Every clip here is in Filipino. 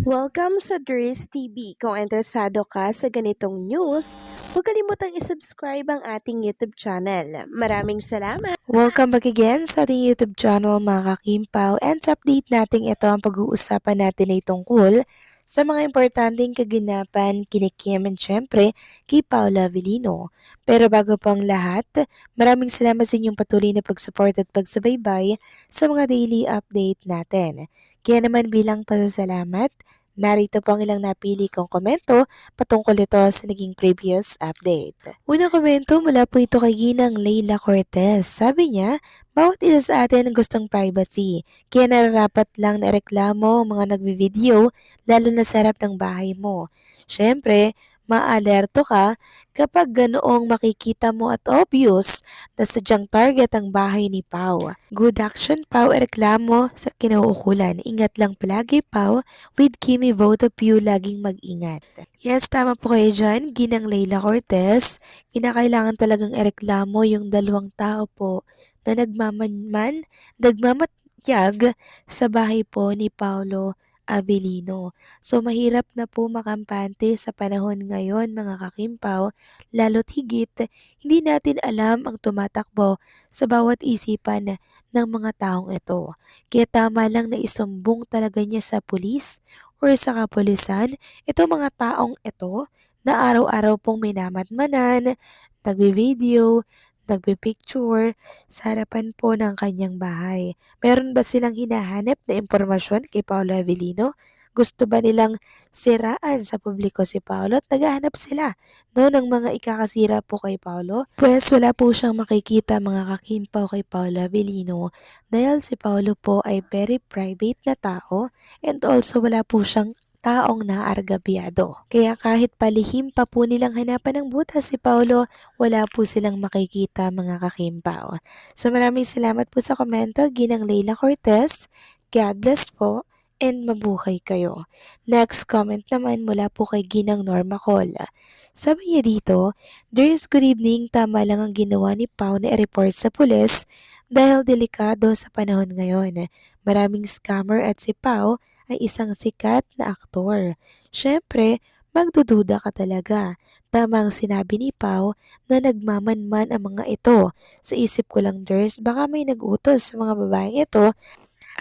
Welcome sa Dries TV. Kung interesado ka sa ganitong news, huwag kalimutang isubscribe ang ating YouTube channel. Maraming salamat! Welcome back again sa ating YouTube channel mga kakimpaw, and sa update natin ito ang pag-uusapan natin ay tungkol sa mga importanteng kaganapan kini Kim and syempre kay Paula Avellino. Pero bago po ang lahat, maraming salamat sa inyong patuloy na pag-support at pagsubaybay sa mga daily update natin. Kaya naman bilang pasasalamat, narito po ang ilang napili kong komento patungkol ito sa naging previous update. Unang komento mula po ito kay Ginang Leila Cortez. Sabi niya, bawat isa sa atin gustong privacy, kaya nararapat lang na reklamo ang mga nagvi-video lalo na sa harap ng bahay mo. Siyempre, maalerto ka kapag ganoong makikita mo at obvious na sadyang target ang bahay ni Pau. Good action, Pau, reklamo sa kinauukulan. Ingat lang palagi, Pau. With Kimi vote of you, laging mag-ingat. Yes, tama po kayo dyan, Ginang Leila Cortez. Kinakailangan talagang ireklamo yung dalawang tao po na nagmamatyag sa bahay po ni Paulo Avellino. So mahirap na po makampante sa panahon ngayon mga kakimpaw, lalo't higit hindi natin alam ang tumatakbo sa bawat isipan ng mga taong ito. Kaya tama lang na isumbong talaga niya sa pulis or sa kapulisan itong mga taong ito na araw-araw pong minamadmanan, nagbi-video, nagbi-picture sa harapan po ng kanyang bahay. Meron ba silang hinahanap na impormasyon kay Paolo Avellino? Gusto ba nilang siraan sa publiko si Paolo at naghahanap sila ng mga ikakasira po kay Paolo? Pues wala po siyang makikita mga kakimpaw kay Paolo Avellino dahil si Paolo po ay very private na tao, and also wala po siyang taong naargabyado. Kaya kahit palihim pa po nilang hanapan ng butas si Paolo, wala po silang makikita mga kakimpaw. So maraming salamat po sa komento, Ginang Leila Cortez. God bless po and mabuhay kayo. Next comment naman mula po kay Ginang Norma Col. Sabi niya dito, "There's good evening, tama lang ang ginawa ni Pau na i-report sa pulis dahil delikado sa panahon ngayon. Maraming scammer at si Pau ay isang sikat na aktor. Siyempre, magdududa ka talaga. Tama ang sinabi ni Pau na nagmamanman ang mga ito. Sa isip ko lang, Ders, baka may nag-utos sa mga babaeng ito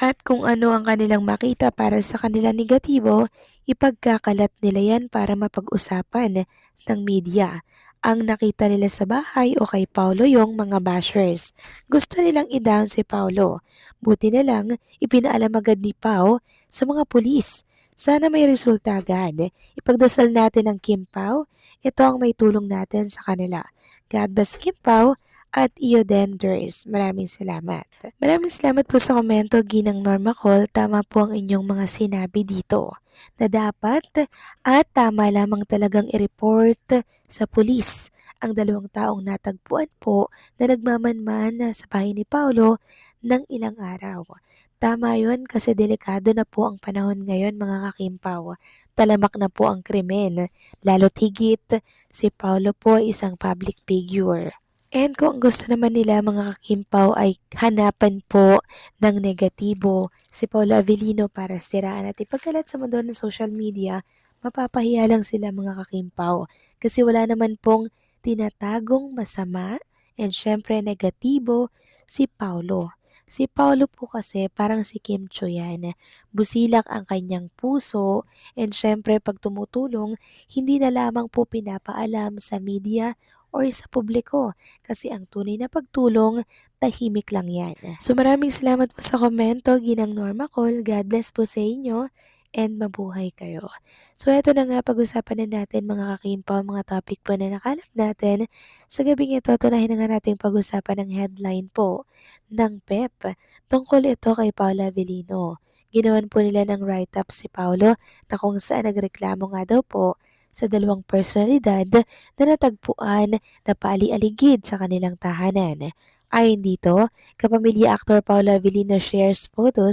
at kung ano ang kanilang makita para sa kanila negatibo, ipagkakalat nila yan para mapag-usapan ng media. Ang nakita nila sa bahay o kay Paulo yung mga bashers. Gusto nilang i-down si Paulo. Buti na lang, ipinaalam agad ni Pau sa mga pulis. Sana may resulta agad. Ipagdasal natin ang Kim Pau. Ito ang may tulong natin sa kanila. God bless Kim Pau at iyo din, Ders. Maraming salamat. Maraming salamat po sa komento, Ginang Norma Col. Tama po ang inyong mga sinabi dito na dapat at tama lamang talagang i-report sa pulis ang dalawang taong natagpuan po na nagmamanman sa bahay ni Paulo ng ilang araw. Tama yun kasi delikado na po ang panahon ngayon mga kakimpaw. Talamak na po ang krimen, lalo't higit si Paulo po ay isang public figure. And kung gusto naman nila mga kakimpaw ay hanapan po ng negatibo si Paula Avellino para siraan at ipagkalat sa mundo ng social media, mapapahiya lang sila mga kakimpaw kasi wala naman pong tinatagong masama and syempre negatibo si Paulo. Si Paulo po kasi parang si Kim Cho yan. Busilak ang kanyang puso and syempre pag tumutulong, hindi na lamang po pinapaalam sa media or sa publiko kasi ang tunay na pagtulong, tahimik lang yan. So maraming salamat po sa komento, Ginang Norma Col. God bless po sa inyo and mabuhay kayo. So eto na nga, pag-usapan na natin mga kakimpaw, mga topic po na nakalap natin. Sa gabing ito, tunahin na nga natin pag-usapan ng headline po ng PEP. Tungkol ito kay Paula Avellino. Ginawan po nila ng write-up si Paulo na kung saan nagreklamo nga daw po sa dalawang personalidad na natagpuan na paali-aligid sa kanilang tahanan. Ayon dito, kapamilya actor Paolo Avellino shares photo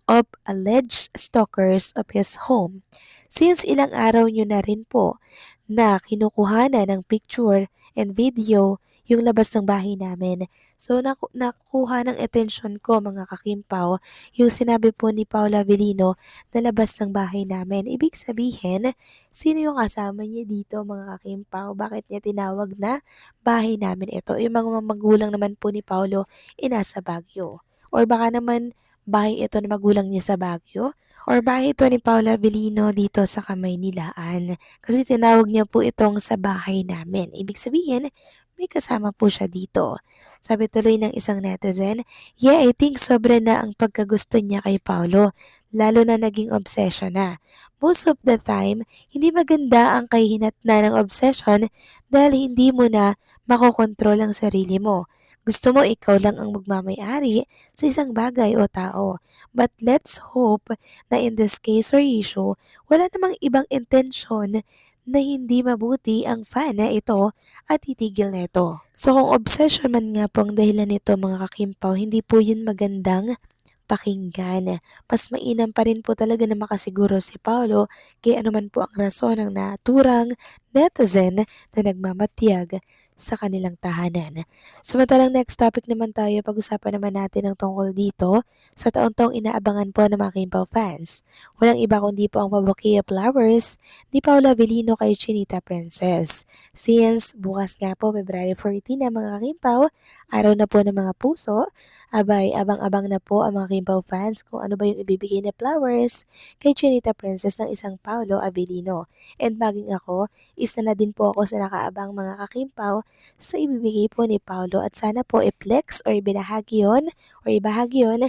of alleged stalkers of his home. Since ilang araw nyo na rin po na kinukuhanan ng picture and video yung labas ng bahay namin. So nakuha ng atensyon ko mga kakimpaw, yung sinabi po ni Paula Avellino na labas ng bahay namin. Ibig sabihin, sino yung kasama niya dito mga kakimpaw? Bakit niya tinawag na bahay namin ito? Yung mga magulang naman po ni Paulo nasa Baguio. Or baka naman bahay ito na magulang niya sa Baguio? Or bahay ito ni Paula Avellino dito sa Kamaynilaan. Kasi tinawag niya po itong sa bahay namin. Ibig sabihin, may kasama po siya dito. Sabi tuloy ng isang netizen, yeah, I think sobra na ang pagkagusto niya kay Paulo, lalo na naging obsession na. Most of the time, hindi maganda ang kahinatnan ng obsession dahil hindi mo na makokontrol ang sarili mo. Gusto mo ikaw lang ang magmamayari sa isang bagay o tao. But let's hope na in this case or issue, wala namang ibang intensyon na hindi mabuti ang fan na ito at titigil nito. So kung obsession man nga po ang dahilan nito mga kakimpaw, hindi po yun magandang pakinggan. Mas mainam pa rin po talaga na makasiguro si Paolo kaya anuman po ang rason ng naturang netizen na nagmamatyag sa kanilang tahanan. Samantalang next topic naman tayo, pag-usapan naman natin ang tungkol dito sa taon-taong inaabangan po ng mga Kimpaw fans. Walang iba kundi po ang pabouquet of flowers ni Paula Avellino kay Chinita Princess. Since bukas nga po, February 14 na mga Kimpaw, araw na po ng mga puso, abay, abang-abang na po ang mga Kimpaw fans kung ano ba yung ibibigay na flowers kay Chinita Princess ng isang Paolo Avellino. And maging ako, isa na din po ako sa nakaabang mga kakimpaw sa ibibigay po ni Paulo at sana po i-flex or ibahagi yun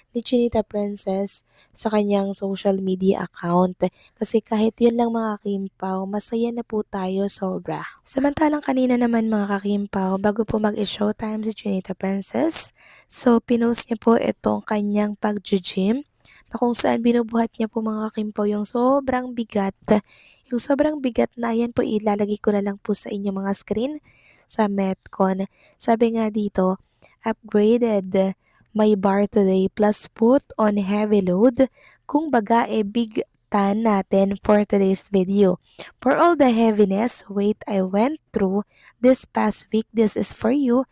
ni Chinita Princess sa kanyang social media account. Kasi kahit yun lang mga kakimpaw, masaya na po tayo sobra. Samantalang kanina naman mga kakimpaw, bago po mag-showtime si Chinita Princess, so pinost niya po itong kanyang pag-gym na kung saan binubuhat niya po mga kakimpaw yung sobrang bigat. Yung sobrang bigat na yan po ilalagay ko na lang po sa inyong mga screen sa Metcon. Sabi nga dito, upgraded my bar today plus put on heavy load. Kung baga big tan natin for today's video. For all the heaviness weight I went through this past week, this is for you.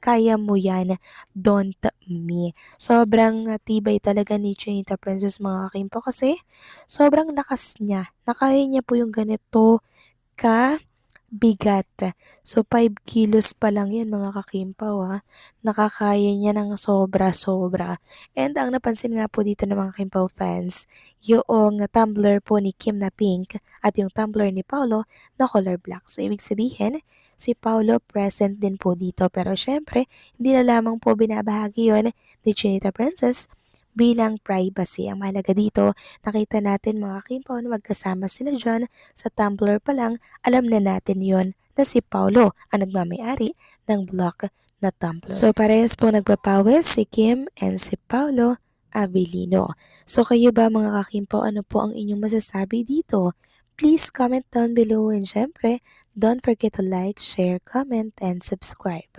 Kaya mo yan, don't me. Sobrang tibay talaga ni Chinita Princess mga kakimpo kasi sobrang lakas niya. Nakaya niya po yung ganito ka bigat. So 5 kilos pa lang yan mga kakimpaw ha. Nakakaya niya ng sobra-sobra. And ang napansin nga po dito ng mga Kimpaw fans, yung tumbler po ni Kim na pink at yung tumbler ni Paolo na color black. So ibig sabihin, si Paolo present din po dito. Pero syempre, hindi na lamang po binabahagi yon ni Chinita Princess bilang privacy. Ang mahalaga dito, nakita natin mga Kimpaw na magkasama sila dyan sa tumbler pa lang, alam na natin yon na si Paulo ang nagmamayari ng block na tumbler. So parehas po nagpapawis si Kim and si Paulo Avellino. So kayo ba mga kakimpo, ano po ang inyong masasabi dito? Please comment down below and syempre, don't forget to like, share, comment, and subscribe.